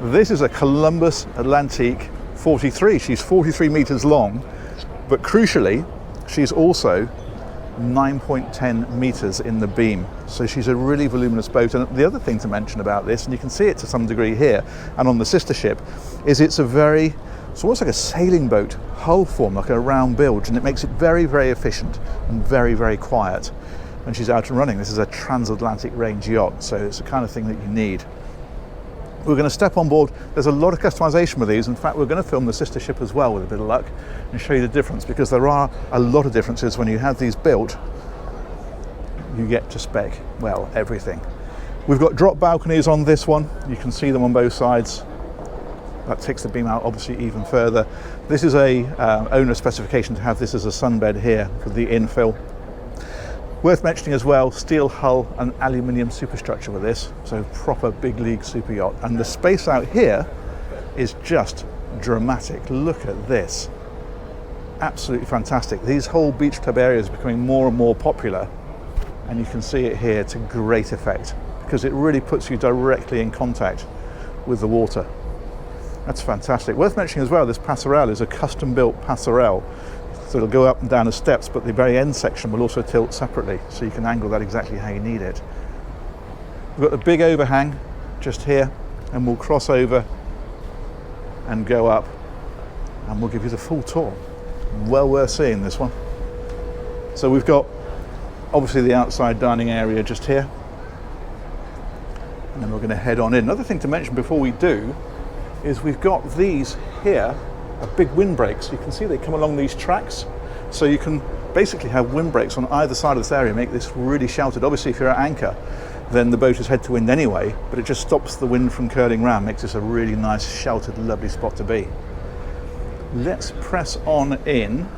This is a Columbus Atlantique 43. She's 43 meters long, but crucially, she's also 9.10 meters in the beam. So she's a really voluminous boat. And the other thing to mention about this, and you can see it to some degree here and on the sister ship, is it's almost like a sailing boat hull form, like a round bilge, and it makes it very, very efficient and very, very quiet when she's out and running. This is a transatlantic range yacht, so it's the kind of thing that you need. We're going to step on board. There's a lot of customization with these. In fact, we're going to film the sister ship as well with a bit of luck and show you the difference, because there are a lot of differences when you have these built. You get to spec, well, everything. We've got drop balconies on this one. You can see them on both sides. That takes the beam out obviously even further. This is a owner specification to have this as a sunbed here for the infill. Worth mentioning as well, steel hull and aluminium superstructure with this, so proper big league super yacht. And the space out here is just dramatic. Look at this. Absolutely fantastic. These whole beach club areas are becoming more and more popular, and you can see it here to great effect, because it really puts you directly in contact with the water. That's fantastic. Worth mentioning as well, this passerelle is a custom built passerelle. So it'll go up and down the steps, but the very end section will also tilt separately, so you can angle that exactly how you need it. We've got the big overhang just here, and we'll cross over and go up, and we'll give you the full tour. Well worth seeing this one. So we've got obviously the outside dining area just here, and then we're going to head on in. Another thing to mention before we do is we've got these here, big windbreaks. You can see they come along these tracks, so you can basically have windbreaks on either side of this area, make this really sheltered. Obviously if you're at anchor, then the boat is head to wind anyway, but it just stops the wind from curling round, makes this a really nice sheltered lovely spot to be. Let's press on in.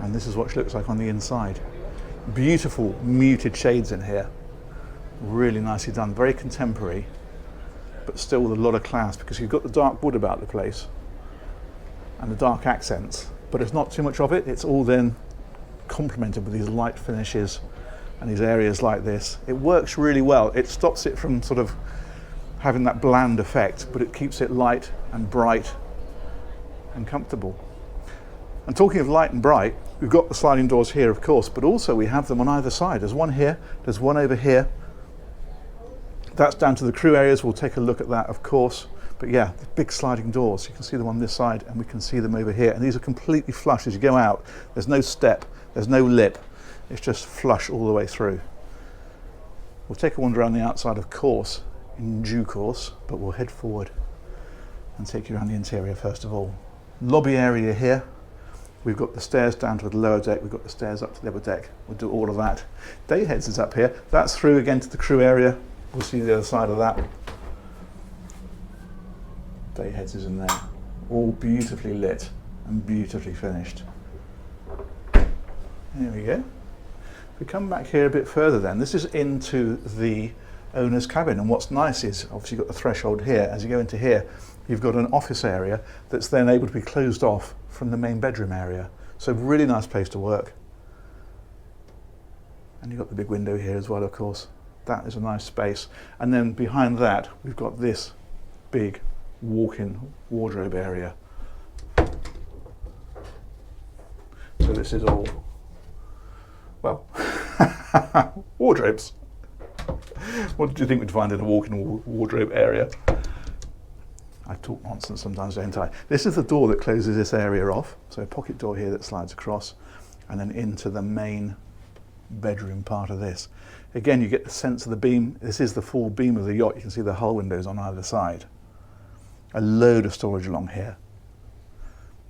And this is what she looks like on the inside. Beautiful muted shades in here. Really nicely done, very contemporary, but still with a lot of class, because you've got the dark wood about the place and the dark accents, but it's not too much of it. It's all then complemented with these light finishes and these areas like this. It works really well. It stops it from sort of having that bland effect, but it keeps it light and bright and comfortable. And talking of light and bright, we've got the sliding doors here, of course, but also we have them on either side. There's one here, there's one over here. That's down to the crew areas. We'll take a look at that, of course. But yeah, the big sliding doors. You can see them on this side, and we can see them over here. And these are completely flush as you go out. There's no step, there's no lip. It's just flush all the way through. We'll take a wander around the outside, of course, in due course, but we'll head forward and take you around the interior first of all. Lobby area here. We've got the stairs down to the lower deck. We've got the stairs up to the upper deck. We'll do all of that. Day heads is up here. That's through again to the crew area. We'll see the other side of that. Day heads is in there. All beautifully lit and beautifully finished. There we go. If we come back here a bit further then, this is into the owner's cabin, and what's nice is obviously you've got the threshold here. As you go into here, you've got an office area that's then able to be closed off from the main bedroom area. So really nice place to work. And you've got the big window here as well, of course. That is a nice space. And then behind that, we've got this big walk-in wardrobe area. So this is all, well, wardrobes. What did you think we'd find in a walk-in wardrobe area? I talk nonsense sometimes, don't I? This is the door that closes this area off. So a pocket door here that slides across and then into the main bedroom part of this. Again, you get the sense of the beam. This is the full beam of the yacht. You can see the hull windows on either side. A load of storage along here.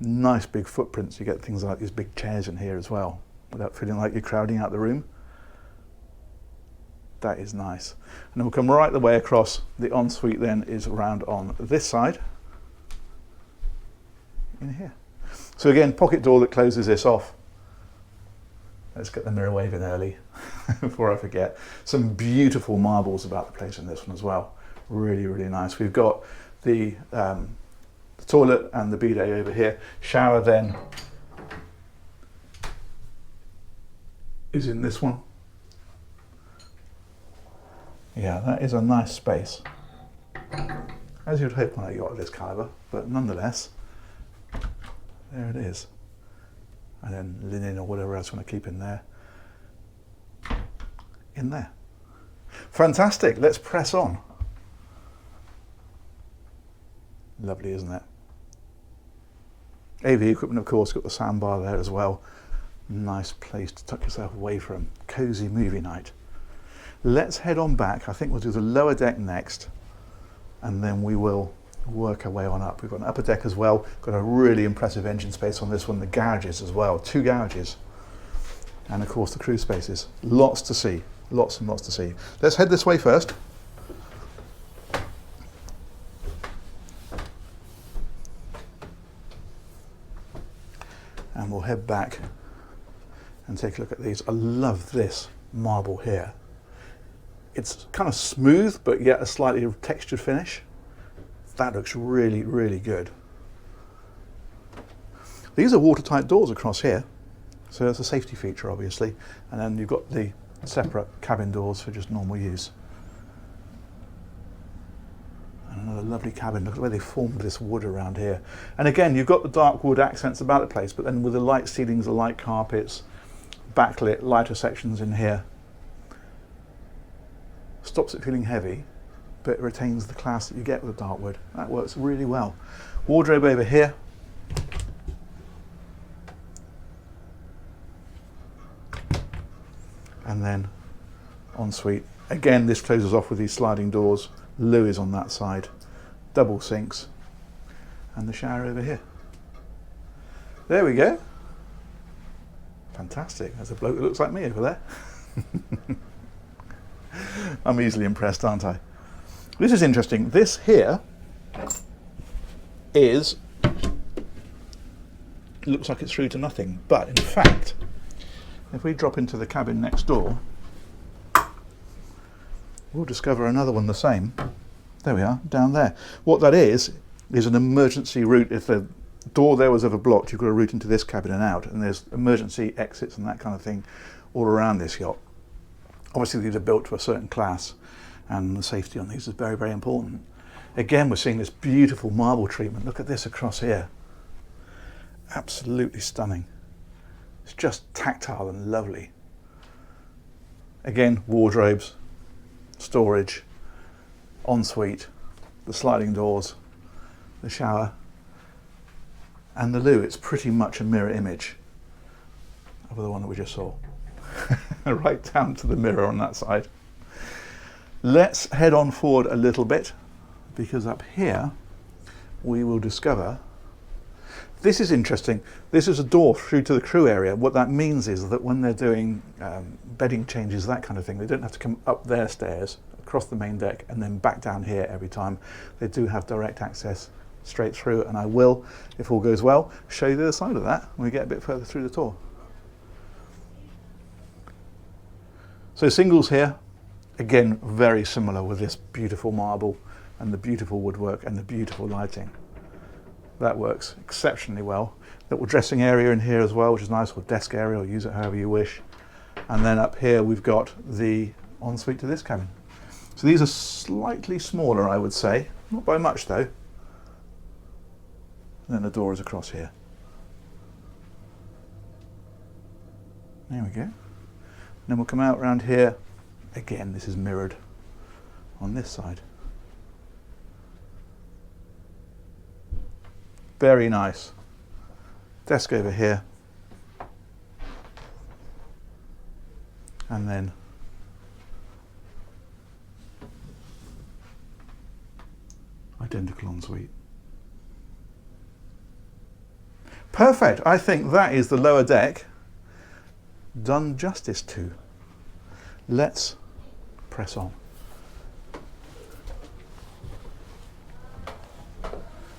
Nice big footprints. You get things like these big chairs in here as well, without feeling like you're crowding out the room. That is nice. And then we'll come right the way across. The ensuite then is around on this side. In here. So again, pocket door that closes this off. Let's get the mirror wave in early before I forget. Some beautiful marbles about the place in this one as well. Really, really nice. We've got the toilet and the bidet over here. Shower then is in this one. Yeah, that is a nice space, as you'd hope on a yacht of this calibre, but nonetheless, there it is. And then linen or whatever else you want to keep in there. In there. Fantastic, let's press on. Lovely, isn't it? AV equipment, of course, got the soundbar there as well. Nice place to tuck yourself away from. Cozy movie night. Let's head on back. I think we'll do the lower deck next, and then we will work our way on up. We've got an upper deck as well. Got a really impressive engine space on this one. The garages as well, 2 garages. And of course the crew spaces. Lots to see, lots and lots to see. Let's head this way first. And we'll head back and take a look at these. I love this marble here. It's kind of smooth, but yet a slightly textured finish. That looks really, really good. These are watertight doors across here, so it's a safety feature, obviously. And then you've got the separate cabin doors for just normal use. And another lovely cabin. Look at the way they formed this wood around here. And again, you've got the dark wood accents about the place, but then with the light ceilings, the light carpets, backlit, lighter sections in here. Stops it feeling heavy, but it retains the class that you get with the dark wood. That works really well. Wardrobe over here. And then ensuite. Again, this closes off with these sliding doors. Loo is on that side. Double sinks. And the shower over here. There we go. Fantastic. There's a bloke that looks like me over there. I'm easily impressed, aren't I? This is interesting. This here is, looks like it's through to nothing, but in fact, if we drop into the cabin next door, we'll discover another one the same. There we are, down there. What that is an emergency route. If the door there was ever blocked, you've got a route into this cabin and out, and there's emergency exits and that kind of thing all around this yacht. Obviously these are built to a certain class, and the safety on these is very, very important. Again, we're seeing this beautiful marble treatment. Look at this across here. Absolutely stunning. It's just tactile and lovely. Again, wardrobes, storage, ensuite, the sliding doors, the shower, and the loo. It's pretty much a mirror image of the one that we just saw. Right down to the mirror on that side. Let's head on forward a little bit, because up here we will discover, this is interesting, this is a door through to the crew area. What that means is that when they're doing bedding changes, that kind of thing, they don't have to come up their stairs, across the main deck, and then back down here every time. They do have direct access straight through, and I will, if all goes well, show you the other side of that when we get a bit further through the tour. So singles here, again, very similar with this beautiful marble and the beautiful woodwork and the beautiful lighting. That works exceptionally well. Little dressing area in here as well, which is nice, or desk area, or use it however you wish. And then up here we've got the ensuite to this cabin. So these are slightly smaller, I would say, not by much though. And then the door is across here. There we go. Then we'll come out around here. Again, this is mirrored on this side. Very nice. Desk over here. And then identical ensuite. Perfect. I think that is the lower deck done justice to. Let's press on.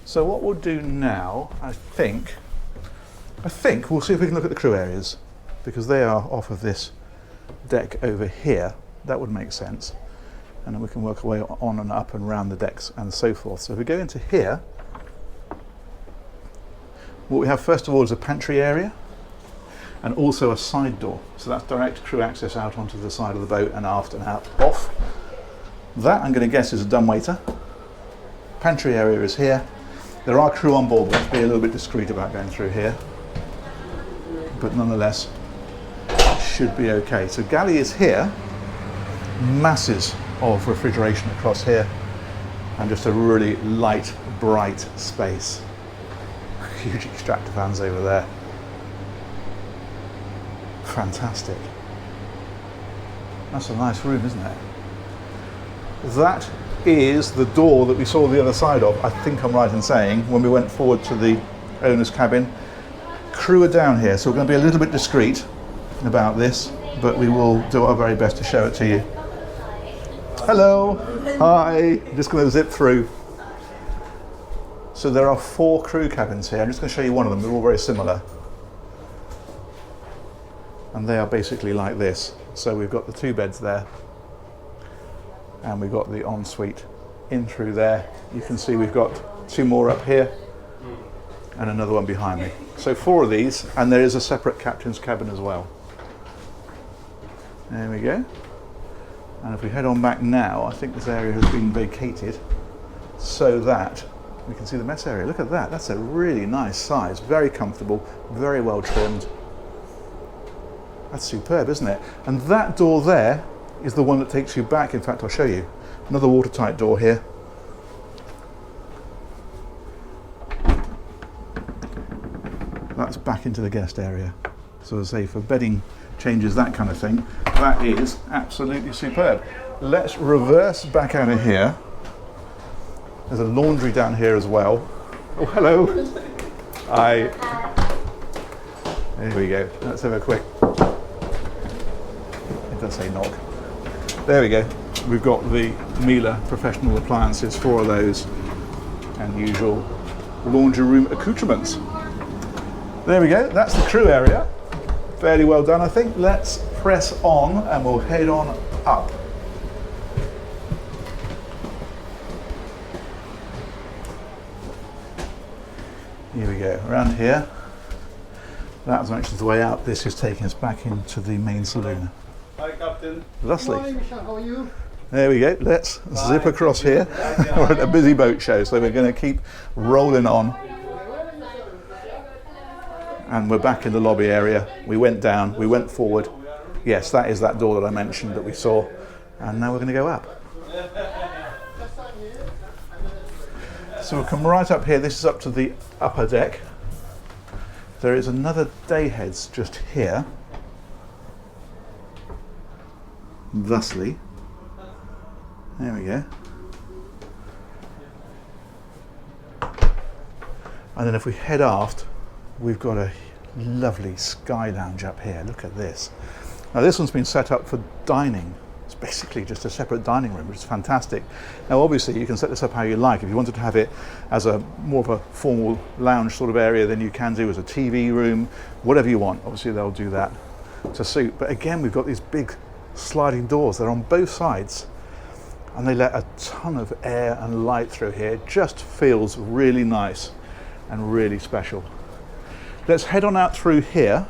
So what we'll do now, I think we'll see if we can look at the crew areas, because they are off of this deck over here. That would make sense. And then we can work our way on and up and around the decks and so forth. So if we go into here, what we have first of all is a pantry area, and also a side door. So that's direct crew access out onto the side of the boat and aft and out, off. That, I'm going to guess, is a dumbwaiter. Pantry area is here. There are crew on board, but let's be a little bit discreet about going through here. But nonetheless, should be okay. So galley is here. Masses of refrigeration across here. And just a really light, bright space. Huge extractor fans over there. Fantastic. That's a nice room, isn't it? That is the door that we saw the other side of, I think I'm right in saying, when we went forward to the owner's cabin. Crew are down here, so we're going to be a little bit discreet about this, but we will do our very best to show it to you. Hello, hi, I'm just going to zip through. So there are 4 crew cabins here. I'm just going to show you one of them. They're all very similar. And they are basically like this. So we've got the 2 beds there. And we've got the ensuite in through there. You can see we've got 2 more up here and another one behind me. So 4 of these, and there is a separate captain's cabin as well. There we go. And if we head on back now, I think this area has been vacated so that we can see the mess area. Look at that, that's a really nice size, very comfortable, very well trimmed. That's superb, isn't it? And that door there is the one that takes you back. In fact, I'll show you. Another watertight door here. That's back into the guest area. So as I say, for bedding changes, that kind of thing, that is absolutely superb. Let's reverse back out of here. There's a laundry down here as well. Oh, hello. Hi. There we go. Let's have a quick, it does say knock. There we go. We've got the Metre professional appliances, 4 of those, and usual laundry room accoutrements. There we go. That's the crew area. Fairly well done, I think. Let's press on and we'll head on up. Here we go. Around here. That was actually the way out. This is taking us back into the main saloon. Hi, Captain. Lovely. Good morning, Michelle. How are you? There we go. Let's zip across here. We're at a busy boat show, so we're going to keep rolling on. And we're back in the lobby area. We went down, we went forward. Yes, that is that door that I mentioned that we saw. And now we're going to go up. So we'll come right up here. This is up to the upper deck. There is another day heads just here. Thusly. There we go. And then if we head aft, we've got a lovely sky lounge up here. Look at this. Now this one's been set up for dining. It's basically just a separate dining room, which is fantastic. Now obviously you can set this up how you like. If you wanted to have it as a more of a formal lounge sort of area, then you can do as a TV room, whatever you want. Obviously they'll do that to suit. But again, we've got these big sliding doors. They're on both sides and they let a ton of air and light through here. It just feels really nice and really special. Let's head on out through here.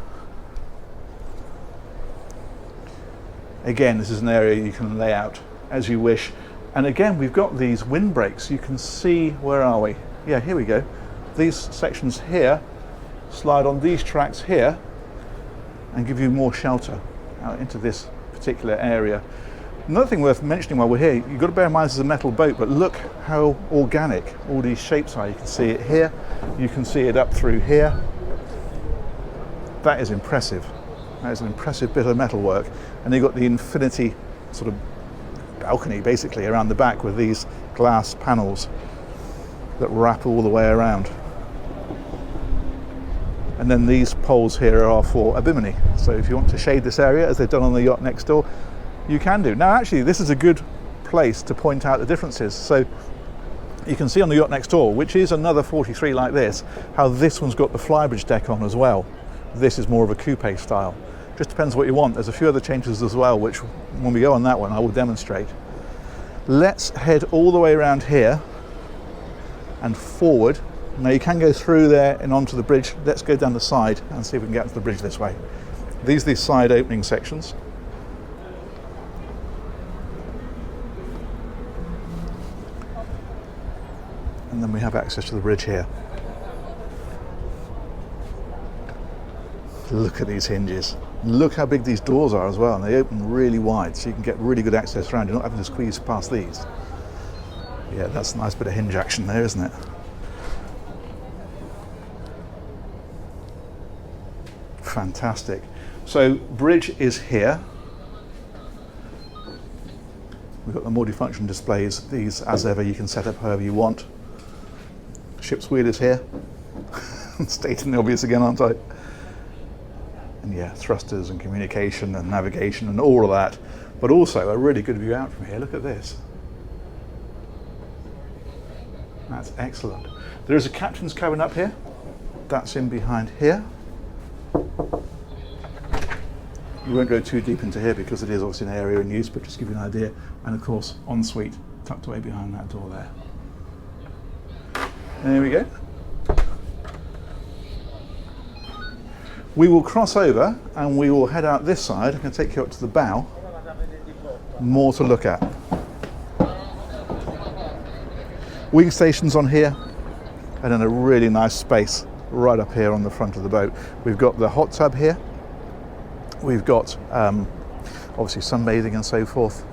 Again, this is an area you can lay out as you wish. And again, we've got these windbreaks. You can see, where are we? Yeah, here we go. These sections here slide on these tracks here and give you more shelter out into this particular area. Another thing worth mentioning while we're here, you've got to bear in mind this is a metal boat, but look how organic all these shapes are. You can see it here, you can see it up through here. That is impressive. That is an impressive bit of metalwork. And you've got the infinity sort of balcony basically around the back with these glass panels that wrap all the way around. And then these poles here are for a bimini. So if you want to shade this area, as they've done on the yacht next door, you can do. Now actually this is a good place to point out the differences. So you can see on the yacht next door, which is another 43 like this, how this one's got the flybridge deck on as well. This is more of a coupe style. Just depends what you want. There's a few other changes as well, which when we go on that one, I will demonstrate. Let's head all the way around here and forward. Now you can go through there and onto the bridge. Let's go down the side and see if we can get to the bridge this way. These are the side opening sections. then we have access to the bridge here. Look at these hinges. Look how big these doors are as well, and they open really wide, so you can get really good access around. You're not having to squeeze past these. Yeah, that's a nice bit of hinge action there, isn't it? Fantastic. So bridge is here. We've got the multifunction displays. These, as ever, you can set up however you want. Ship's wheel is here. Stating the obvious again, aren't I? And yeah, thrusters and communication and navigation and all of that. But also a really good view out from here. Look at this. That's excellent. There is a captain's cabin up here. That's in behind here. We won't go too deep into here because it is obviously an area in use, but just to give you an idea. And of course, ensuite tucked away behind that door there. There we go. We will cross over and we will head out this side. I'm going to take you up to the bow. More to look at. Wing stations on here, and then a really nice space right up here on the front of the boat. We've got the hot tub here. We've got obviously sunbathing and so forth.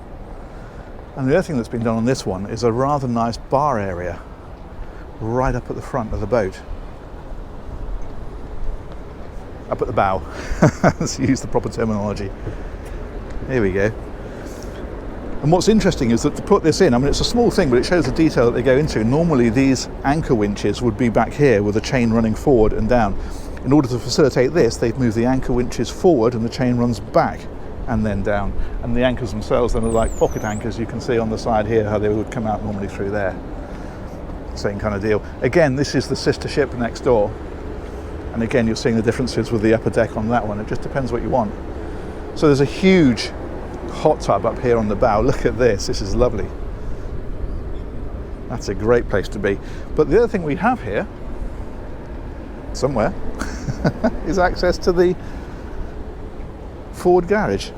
And the other thing that's been done on this one is a rather nice bar area right up at the front of the boat. Up at the bow, let's use the proper terminology. Here we go. And what's interesting is that to put this in, I mean, it's a small thing, but it shows the detail that they go into. Normally these anchor winches would be back here with a chain running forward and down. In order to facilitate this, they've moved the anchor winches forward and the chain runs back and then down. And the anchors themselves then are like pocket anchors. You can see on the side here how they would come out normally through there. Same kind of deal. Again, this is the sister ship next door. And again, you're seeing the differences with the upper deck on that one. It just depends what you want. So there's a huge hot tub up here on the bow. Look at this. This is lovely. That's a great place to be. But the other thing we have here, somewhere, is access to the forward garage.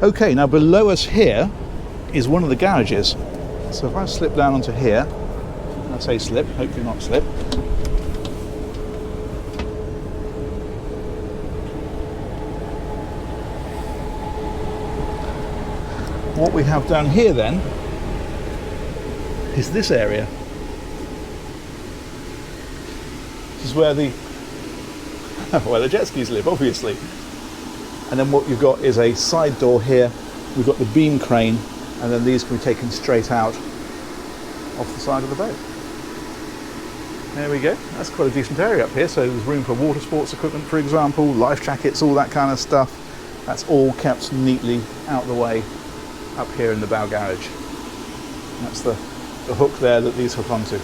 Okay, now below us here is one of the garages. So if I slip down onto here, I say slip, hopefully not slip. What we have down here then is this area. This is where the jet skis live, obviously. And then what you've got is a side door here. We've got the beam crane, and then these can be taken straight out off the side of the boat. There we go. That's quite a decent area up here. So there's room for water sports equipment, for example, life jackets, all that kind of stuff. That's all kept neatly out the way up here in the bow garage. That's the hook there that these hook onto.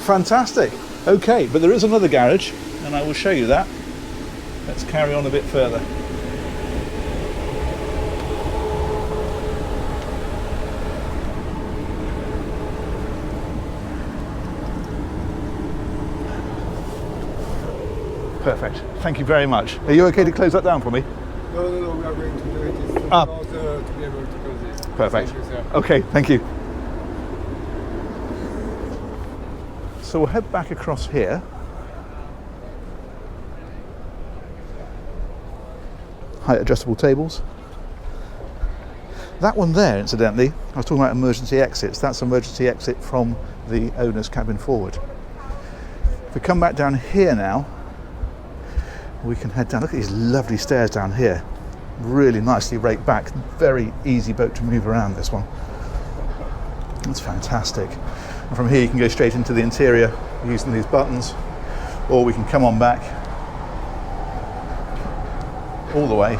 Fantastic. Okay, but there is another garage, and I will show you that. Let's carry on a bit further. Perfect. Thank you very much. Are you okay to close that down for me? No, we are going to do it. It's Ah. about to be able to close this. Perfect. Thank you, sir. Okay, thank you. So we'll head back across here. Height adjustable tables. That one there, incidentally, I was talking about emergency exits. That's emergency exit from the owner's cabin forward. If we come back down here now, we can head down. Look at these lovely stairs down here. Really nicely raked back. Very easy boat to move around, this one. That's fantastic. And from here you can go straight into the interior using these buttons, or we can come on back all the way.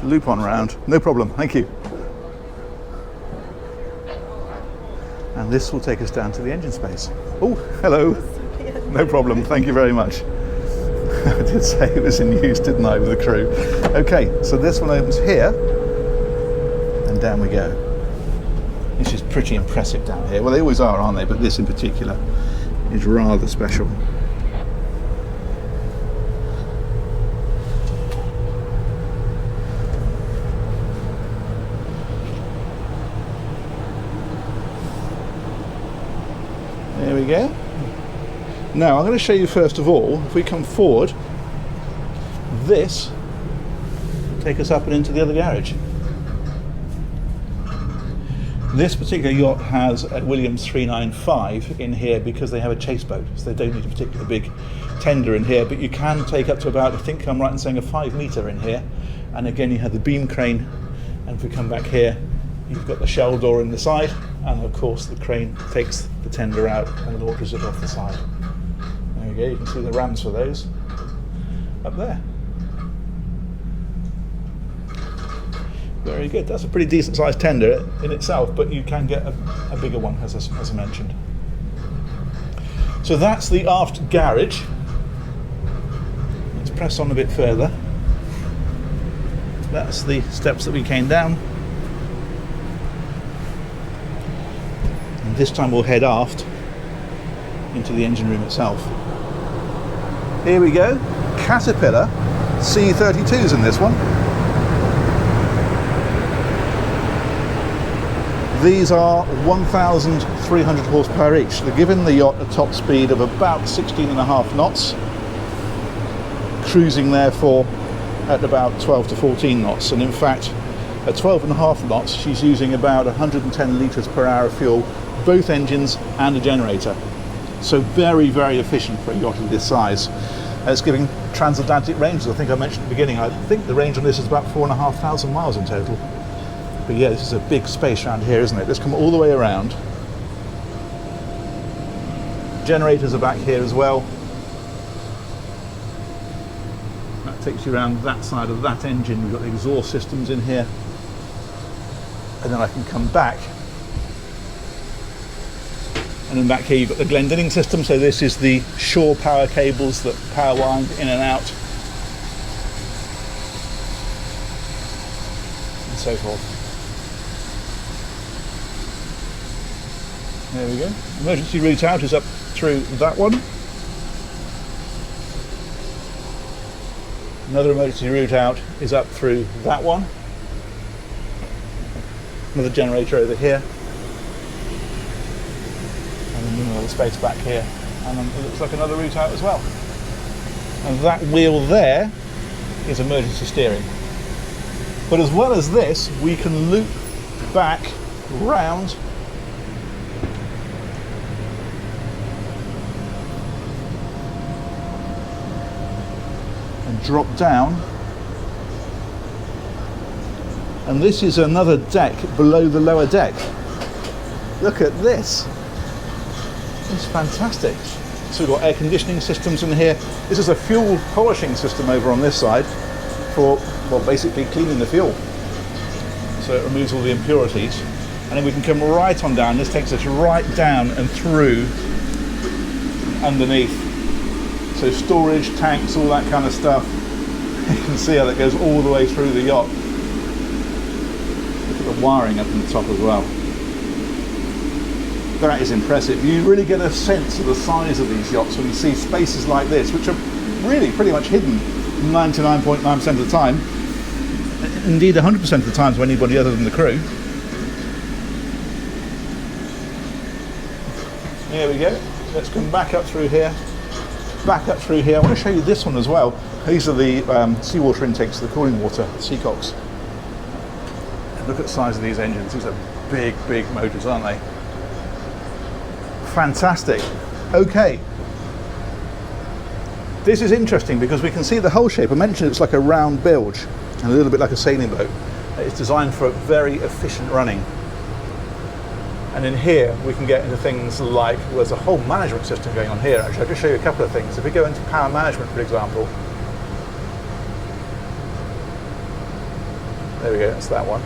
Loop on round, no problem, thank you. And this will take us down to the engine space. Oh, hello. No problem, thank you very much. I did say it was in use, didn't I, with the crew? Okay, so this one opens here, and down we go. This is pretty impressive down here. Well, they always are, aren't they? But this in particular is rather special. we go. Now I'm going to show you first of all, if we come forward, this will take us up and into the other garage. This particular yacht has a Williams 395 in here because they have a chase boat, so they don't need a particularly big tender in here, but you can take up to about, I think I'm right in saying, a 5 metre in here. And again, you have the beam crane, and if we come back here, you've got the shell door in the side, and of course the crane takes the tender out and launches it off the side. There you go, you can see the rams for those up there. Very good. That's a pretty decent sized tender in itself, but you can get a bigger one, as I mentioned. So that's the aft garage. Let's press on a bit further. That's the steps that we came down. And this time we'll head aft into the engine room itself. Here we go. Caterpillar C32s in this one. These are 1,300 horsepower each. They're giving the yacht a top speed of about 16.5 knots, cruising therefore at about 12 to 14 knots. And in fact, at 12.5 knots, she's using about 110 litres per hour of fuel, both engines and a generator. So very, very efficient for a yacht of this size. It's giving transatlantic ranges. I think I mentioned at the beginning, I think the range on this is about 4,500 miles in total. But yeah, this is a big space around here, isn't it? Let's come all the way around. Generators are back here as well. That takes you around that side of that engine. We've got the exhaust systems in here. And then I can come back. And then back here you've got the Glendinning system. So this is the shore power cables that power wind in and out. And so forth. There we go. Emergency route out is up through that one. Another emergency route out is up through that one. Another generator over here. And then another space back here. And then it looks like another route out as well. And that wheel there is emergency steering. But as well as this, we can loop back round and drop down, and this is another deck below the lower deck. Look at this, it's fantastic. So we've got air conditioning systems in here. This is a fuel polishing system over on this side for, well, basically cleaning the fuel, so it removes all the impurities. And then we can come right on down. This takes us right down and through underneath. So storage, tanks, all that kind of stuff. You can see how that goes all the way through the yacht. Look at the wiring up in the top as well. That is impressive. You really get a sense of the size of these yachts when you see spaces like this, which are really pretty much hidden 99.9% of the time. Indeed, 100% of the times by anybody other than the crew. There we go. Let's come back up through here. Back up through here. I want to show you this one as well. These are the seawater intakes, the cooling water, seacocks. Look at the size of these engines. These are big, big motors, aren't they? Fantastic. Okay. This is interesting because we can see the hull shape. I mentioned it's like a round bilge and a little bit like a sailing boat. It's designed for very efficient running. And in here we can get into things like, well, there's a whole management system going on here. Actually, I'll just show you a couple of things. If we go into power management, for example, there we go, that's that one.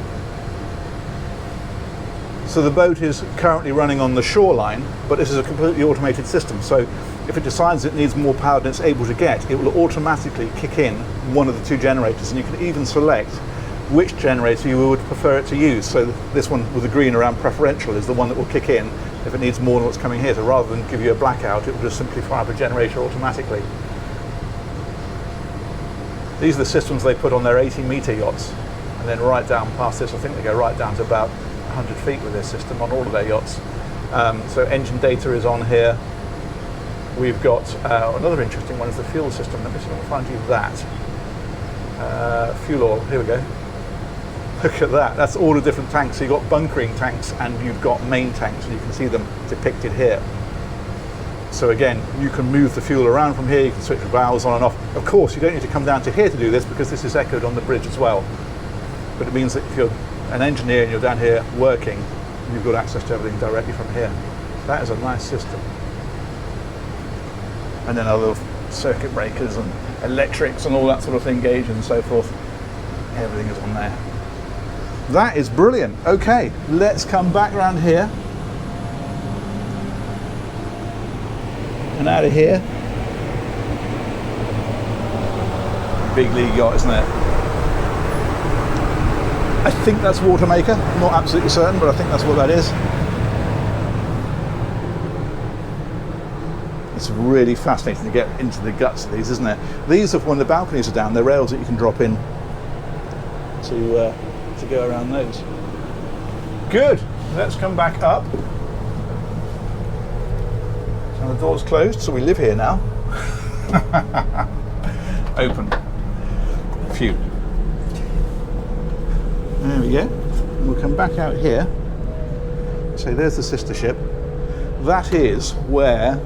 So the boat is currently running on the shoreline, but this is a completely automated system. So if it decides it needs more power than it's able to get, it will automatically kick in one of the two generators, and you can even select which generator you would prefer it to use. So this one with the green around preferential is the one that will kick in if it needs more than what's coming here. So rather than give you a blackout, it will just simply fire up a generator automatically. These are the systems they put on their 80-metre yachts, and then right down past this, I think they go right down to about 100 feet with this system on all of their yachts. So engine data is on here. We've got another interesting one is the fuel system. Let me see if I can find you that. Fuel oil, here we go. Look at that, that's all the different tanks. So you've got bunkering tanks and you've got main tanks, and you can see them depicted here. So again, you can move the fuel around from here, you can switch valves on and off. Of course, you don't need to come down to here to do this because this is echoed on the bridge as well. But it means that if you're an engineer and you're down here working, you've got access to everything directly from here. That is a nice system. And then other circuit breakers and electrics and all that sort of thing, gauge and so forth. Everything is on there. That is brilliant. Okay, let's come back around here. And out of here. Big league yacht, isn't it? I think that's Watermaker. I'm not absolutely certain, but I think that's what that is. It's really fascinating to get into the guts of these, isn't it? These are when the balconies are down, they're rails that you can drop in to go around those. Good. Let's come back up. So the door's closed, so we live here now. Open. Phew. There we go. And we'll come back out here. So there's the sister ship. That is where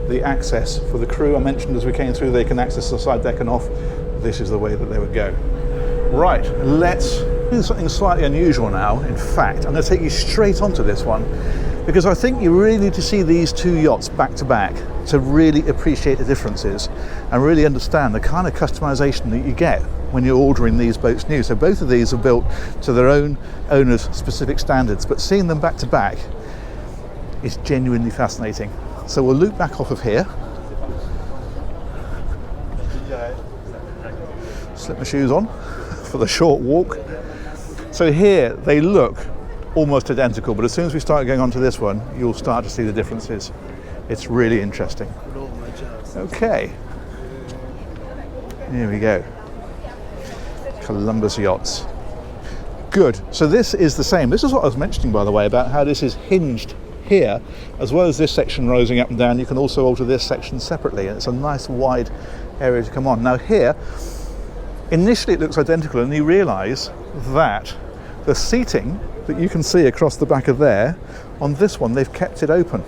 the access for the crew I mentioned as we came through, they can access the side deck and off. This is the way that they would go. Right, let's do something slightly unusual now. In fact, I'm going to take you straight onto this one because I think you really need to see these two yachts back to back to really appreciate the differences and really understand the kind of customization that you get when you're ordering these boats new. So both of these are built to their own owner's specific standards, but seeing them back to back is genuinely fascinating. So we'll loop back off of here. Slip my shoes on for the short walk. So here they look almost identical, but as soon as we start going on to this one, you'll start to see the differences. It's really interesting. Okay, here we go. Columbus yachts. Good. So this is the same. This is what I was mentioning, by the way, about how this is hinged here, as well as this section rising up and down. You can also alter this section separately, and it's a nice wide area to come on. Now here, initially it looks identical, and you realise that the seating that you can see across the back of there, on this one they've kept it open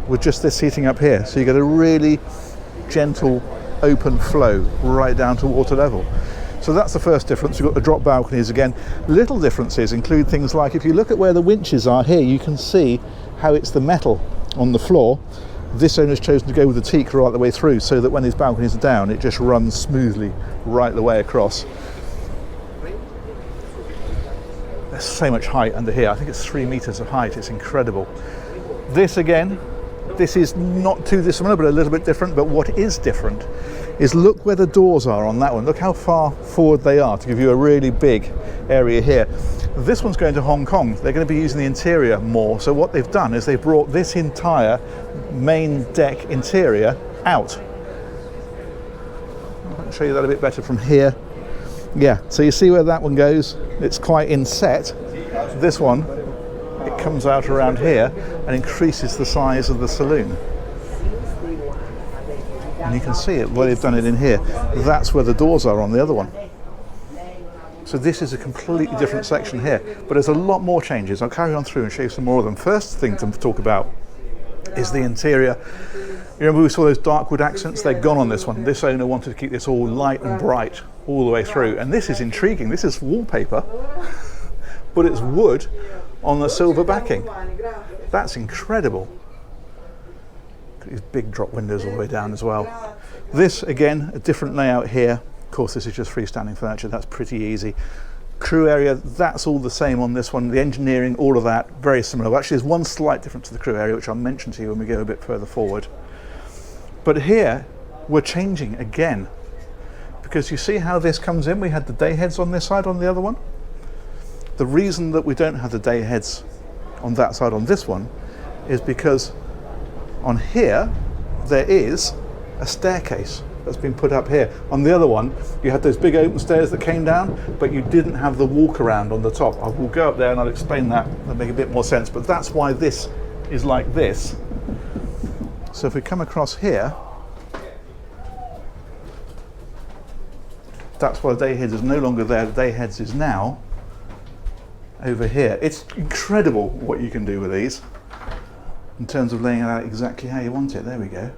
with just this seating up here, so you get a really gentle open flow right down to water level. So that's the first difference. You've got the drop balconies again. Little differences include things like, if you look at where the winches are here, you can see how it's the metal on the floor. This owner's chosen to go with the teak right the way through, so that when these balconies are down, it just runs smoothly right the way across. There's so much height under here. I think it's 3 meters of height. It's incredible. This again, this is not too dissimilar, but a little bit different. But what is different is look where the doors are on that one. Look how far forward they are to give you a really big area here. This one's going to Hong Kong. They're going to be using the interior more. So what they've done is they've brought this entire main deck interior out. I'll show you that a bit better from here. Yeah, so you see where that one goes? It's quite inset. This one, it comes out around here and increases the size of the saloon. And you can see it where they've done it in here. That's where the doors are on the other one. So this is a completely different section here, but there's a lot more changes. I'll carry on through and show you some more of them. First thing to talk about is the interior. You remember we saw those dark wood accents? They're gone on this one. This owner wanted to keep this all light and bright all the way through. And this is intriguing. This is wallpaper, but it's wood on the silver backing. That's incredible. These big drop windows all the way down as well. This, again, a different layout here. Of course, this is just freestanding furniture. That's pretty easy. Crew area, that's all the same on this one. The engineering, all of that, very similar. Well, actually, there's one slight difference to the crew area, which I'll mention to you when we go a bit further forward. But here, we're changing again. Because you see how this comes in? We had the day heads on this side, on the other one. The reason that we don't have the day heads on that side on this one is because on here, there is a staircase that's been put up here. On the other one, you had those big open stairs that came down, but you didn't have the walk around on the top. I will go up there and I'll explain that. That'll make a bit more sense, but that's why this is like this. So if we come across here, that's why the day heads is no longer there. The day heads is now over here. It's incredible what you can do with these in terms of laying it out exactly how you want it. There we go.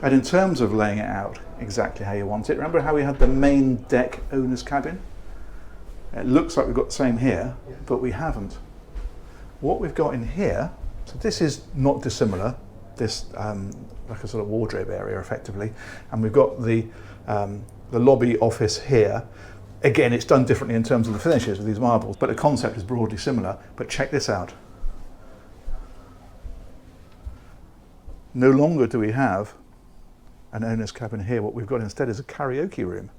And in terms of laying it out exactly how you want it, remember how we had the main deck owner's cabin? It looks like we've got the same here, but we haven't. What we've got in here, so this is not dissimilar, this like a sort of wardrobe area effectively, and we've got the lobby office here. Again, it's done differently in terms of the finishes with these marbles, but the concept is broadly similar. But check this out. No longer do we have an owner's cabin here. What we've got instead is a karaoke room.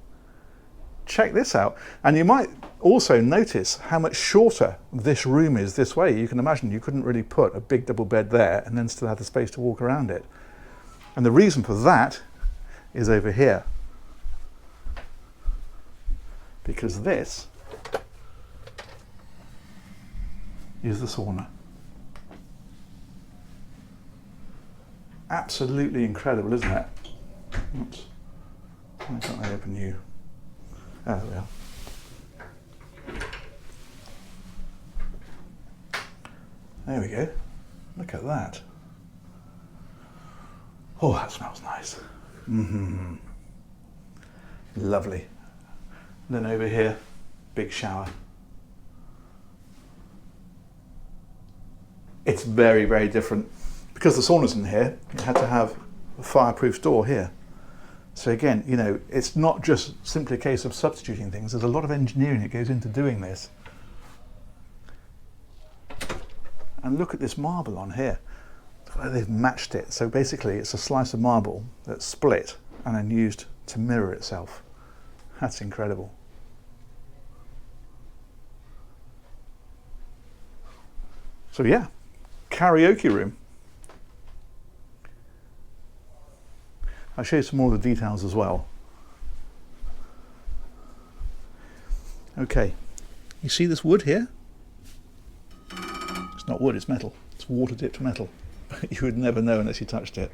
Check this out. And you might also notice how much shorter this room is this way. You can imagine you couldn't really put a big double bed there and then still have the space to walk around it. And the reason for that is over here. Because this is the sauna. Absolutely incredible, isn't it? Oops. Why can't I open you? Ah, there we are. There we go. Look at that. Oh, that smells nice. Mm-hmm. Lovely. Then over here, big shower. It's very, very different. Because the sauna's in here, you had to have a fireproof door here. So again, you know, it's not just simply a case of substituting things. There's a lot of engineering that goes into doing this. And look at this marble on here. They've matched it. So basically it's a slice of marble that's split and then used to mirror itself. That's incredible. So yeah, karaoke room. I'll show you some more of the details as well. Okay, you see this wood here? It's not wood, it's metal. It's water dipped metal. You would never know unless you touched it.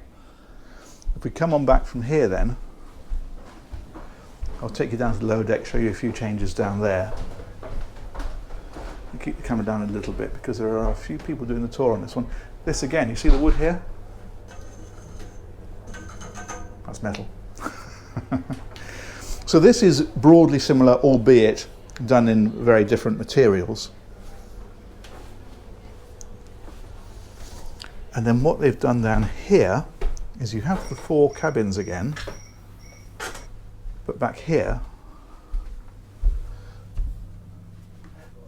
If we come on back from here then, I'll take you down to the lower deck, show you a few changes down there. I'll keep the camera down a little bit because there are a few people doing the tour on this one. This again, you see the wood here? That's metal. So this is broadly similar, albeit done in very different materials. And then what they've done down here is you have the 4 cabins again, but back here,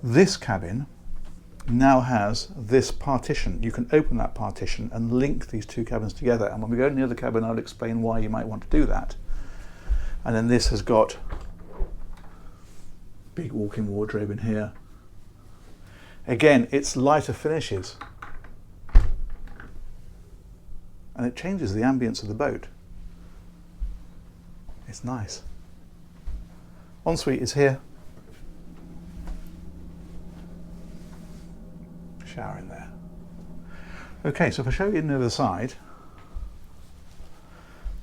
this cabin now has this partition. You can open that partition and link these 2 cabins together. And when we go in the other cabin, I'll explain why you might want to do that. And then this has got big walk-in wardrobe in here. Again, it's lighter finishes. And it changes the ambience of the boat. It's nice. Ensuite is here. Shower in there. Okay, so if I show you on the other side,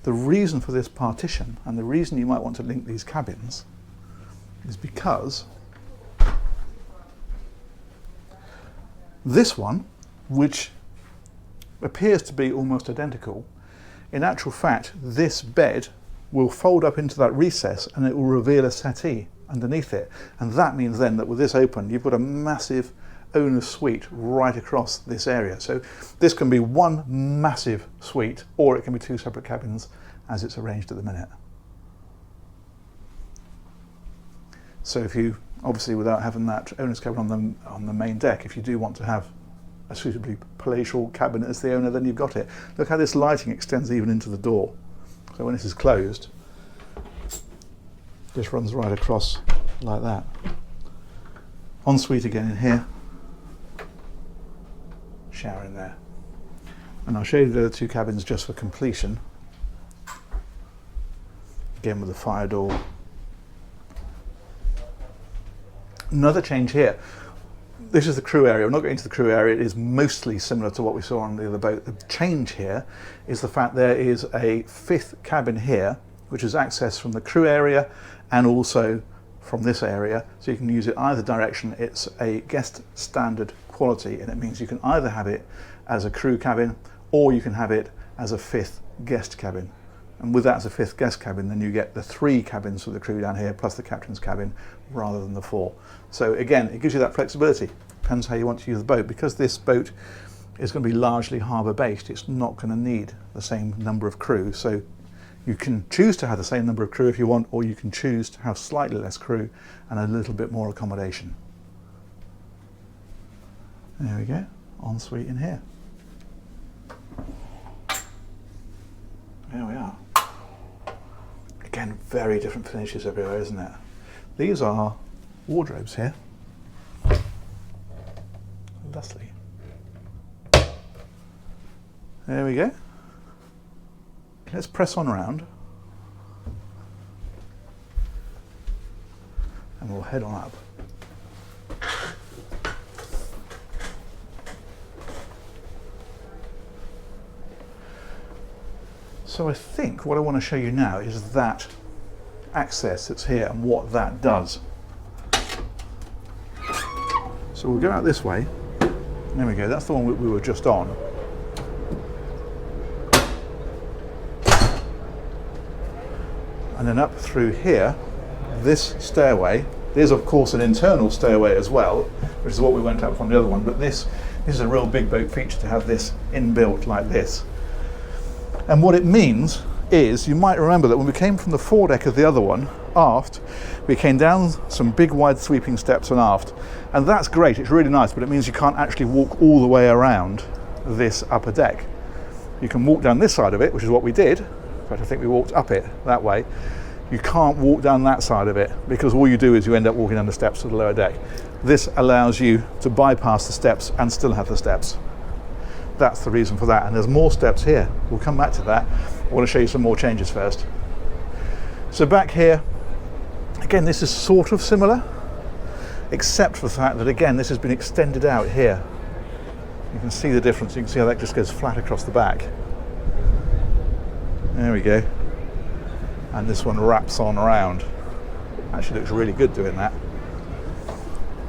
the reason for this partition and the reason you might want to link these cabins is because this one, which appears to be almost identical, in actual fact this bed will fold up into that recess and it will reveal a settee underneath it, and that means then that with this open you've got a massive owner's suite right across this area. So this can be one massive suite or it can be 2 separate cabins as it's arranged at the minute. So if you, obviously without having that owner's cabin on the main deck, if you do want to have a suitably palatial cabin as the owner, then you've got it. Look how this lighting extends even into the door. So when this is closed, this runs right across like that. Ensuite again in here. Shower in there. And I'll show you the other 2 cabins just for completion. Again with the fire door. Another change here. This is the crew area. We're not going into the crew area. It is mostly similar to what we saw on the other boat. The change here is the fact there is a 5th cabin here, which is accessed from the crew area and also from this area. So you can use it either direction. It's a guest standard quality, and it means you can either have it as a crew cabin or you can have it as a 5th guest cabin. And with that as a 5th guest cabin, then you get the 3 cabins for the crew down here, plus the captain's cabin, rather than the 4. So again, it gives you that flexibility. Depends how you want to use the boat. Because this boat is going to be largely harbour based, it's not going to need the same number of crew. So you can choose to have the same number of crew if you want, or you can choose to have slightly less crew and a little bit more accommodation. There we go, ensuite in here. There we are. Again, very different finishes everywhere, isn't it? These are wardrobes here. Lovely. There we go. Let's press on around. And we'll head on up. So I think what I want to show you now is that access that's here and what that does. So we'll go out this way. There we go, that's the one we were just on. And then up through here, this stairway. There's of course an internal stairway as well, which is what we went up from the other one, but this is a real big boat feature to have this inbuilt like this. And what it means is, you might remember that when we came from the foredeck of the other one, aft, we came down some big wide sweeping steps and aft. And that's great, it's really nice, but it means you can't actually walk all the way around this upper deck. You can walk down this side of it, which is what we did. In fact, I think we walked up it that way. You can't walk down that side of it, because all you do is you end up walking down the steps to the lower deck. This allows you to bypass the steps and still have the steps. That's the reason for that, and there's more steps here. We'll come back to that. I want to show you some more changes first. So back here, again, this is sort of similar, except for the fact that, again, this has been extended out here. You can see the difference. You can see how that just goes flat across the back. There we go. And this one wraps on around. Actually looks really good doing that.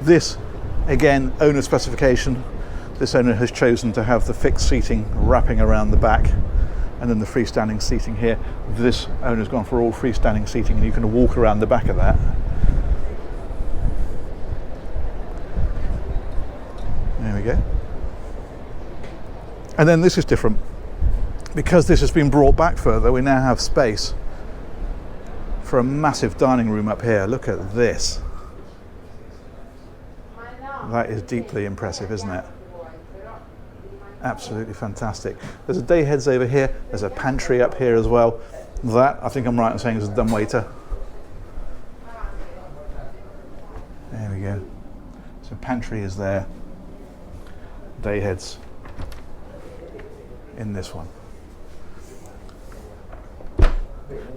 This, again, owner specification. This owner has chosen to have the fixed seating wrapping around the back and then the freestanding seating here. This owner's gone for all freestanding seating, and you can walk around the back of that. There we go. And then this is different. Because this has been brought back further, we now have space for a massive dining room up here. Look at this. That is deeply impressive, isn't it? Absolutely fantastic. There's a day heads over here. There's a pantry up here as well. That, I think I'm right in saying, is a dumbwaiter. There we go. So pantry is there. Day heads in this one.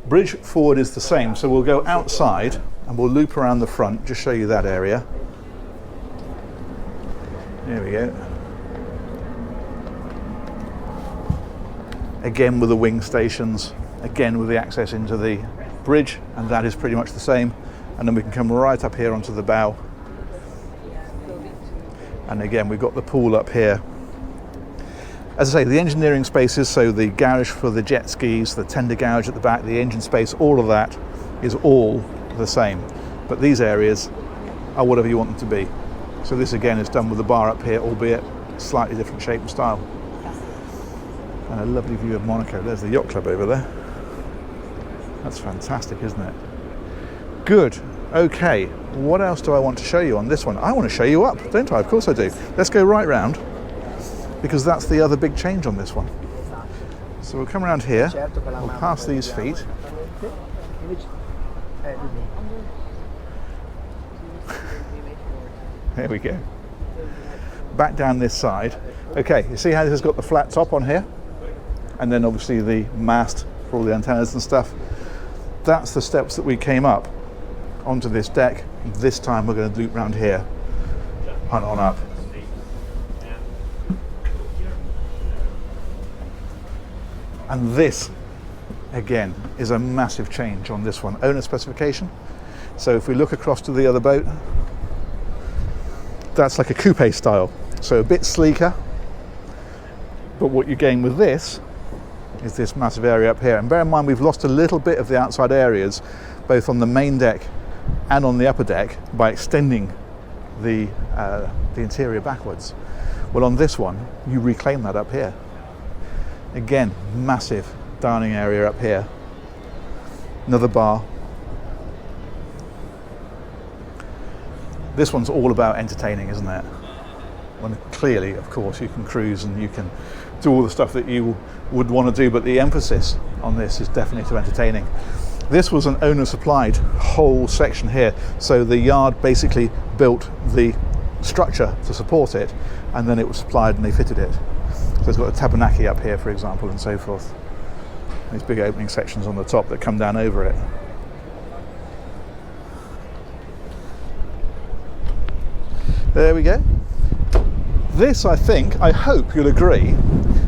Bridge forward is the same, so we'll go outside and we'll loop around the front, just show you that area. There we go. Again with the wing stations, again with the access into the bridge, and that is pretty much the same. And then we can come right up here onto the bow. And again, we've got the pool up here. As I say, the engineering spaces, so the garage for the jet skis, the tender garage at the back, the engine space, all of that is all the same. But these areas are whatever you want them to be. So this again is done with the bar up here, albeit slightly different shape and style. And a lovely view of Monaco. There's the yacht club over there. That's fantastic, isn't it? Good. Okay, what else do I want to show you on this one? I want to show you up, don't I? Of course I do. Let's go right round, because that's the other big change on this one. So we'll come around here, we'll pass these feet. There we go. Back down this side. Okay, you see how this has got the flat top on here? And then obviously the mast for all the antennas and stuff. That's the steps that we came up onto this deck. This time we're going to loop round here. hunt on up. And this, again, is a massive change on this one. Owner specification. So if we look across to the other boat, that's like a coupe style. So a bit sleeker. But what you gain with this is this massive area up here. And bear in mind, we've lost a little bit of the outside areas, both on the main deck and on the upper deck, by extending the interior backwards. Well, on this one, you reclaim that up here. Again, massive dining area up here. Another bar. This one's all about entertaining, isn't it? When clearly, of course, you can cruise and you can do all the stuff that you would want to do, but the emphasis on this is definitely to entertaining. This was an owner-supplied whole section here, so the yard basically built the structure to support it, and then it was supplied and they fitted it. So it's got a tabernacle up here, for example, and so forth. These big opening sections on the top that come down over it. There we go. This, I think, I hope you'll agree,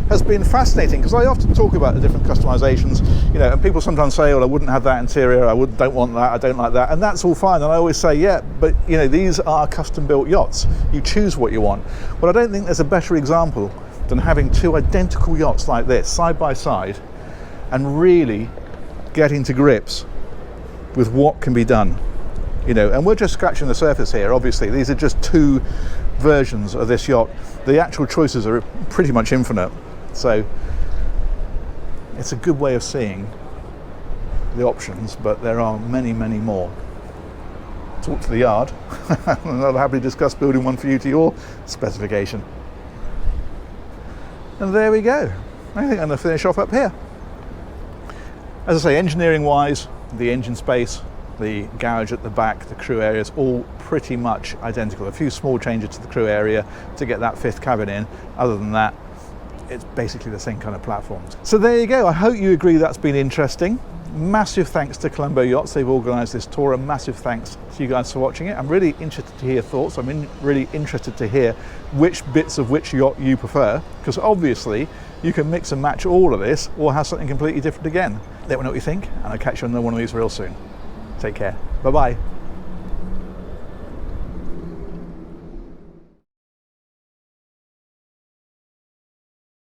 has been fascinating, because I often talk about the different customizations, you know, and people sometimes say, well, I wouldn't have that interior, don't want that, I don't like that, and that's all fine. And I always say, yeah, but you know, these are custom built yachts. You choose what you want. But I don't think there's a better example than having two identical yachts like this, side by side, and really getting to grips with what can be done. You know, and we're just scratching the surface here, obviously. These are just two versions of this yacht. The actual choices are pretty much infinite. So it's a good way of seeing the options, but there are many, many more. Talk to the yard, and I'll happily discuss building one for you to your specification. And there we go. I think I'm going to finish off up here. As I say, engineering wise, the engine space, the garage at the back, the crew areas, all pretty much identical. A few small changes to the crew area to get that fifth cabin in. Other than that, it's basically the same kind of platforms. So there you go. I hope you agree that's been interesting. Massive thanks to Colombo Yachts. They've organised this tour, and massive thanks to you guys for watching it. I'm really interested to hear thoughts. I'm really interested to hear which bits of which yacht you prefer, because obviously you can mix and match all of this or have something completely different again. Let me know what you think, and I'll catch you on one of these real soon. Take care. Bye-bye.